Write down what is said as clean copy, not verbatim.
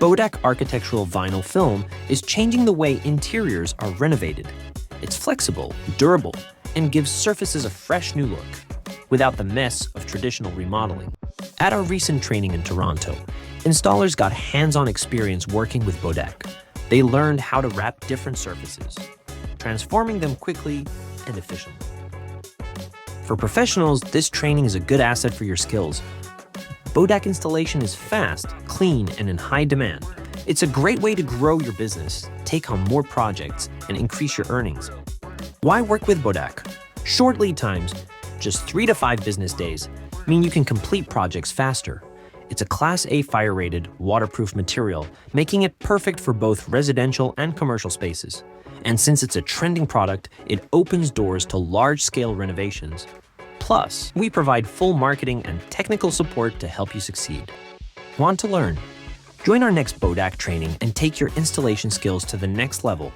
Bodaq architectural vinyl film is changing the way interiors are renovated. It's flexible, durable, and gives surfaces a fresh new look, without the mess of traditional remodeling. At our recent training in Toronto, installers got hands-on experience working with Bodaq. They learned how to wrap different surfaces, transforming them quickly and efficiently. For professionals, this training is a good asset for your skills. Bodaq installation is fast, clean, and in high demand. It's a great way to grow your business, take on more projects, and increase your earnings. Why work with Bodaq? Short lead times, just 3 to 5 business days, mean you can complete projects faster. It's a Class A fire-rated, waterproof material, making it perfect for both residential and commercial spaces. And since it's a trending product, it opens doors to large-scale renovations. Plus, we provide full marketing and technical support to help you succeed. Want to learn? Join our next Bodaq training and take your installation skills to the next level.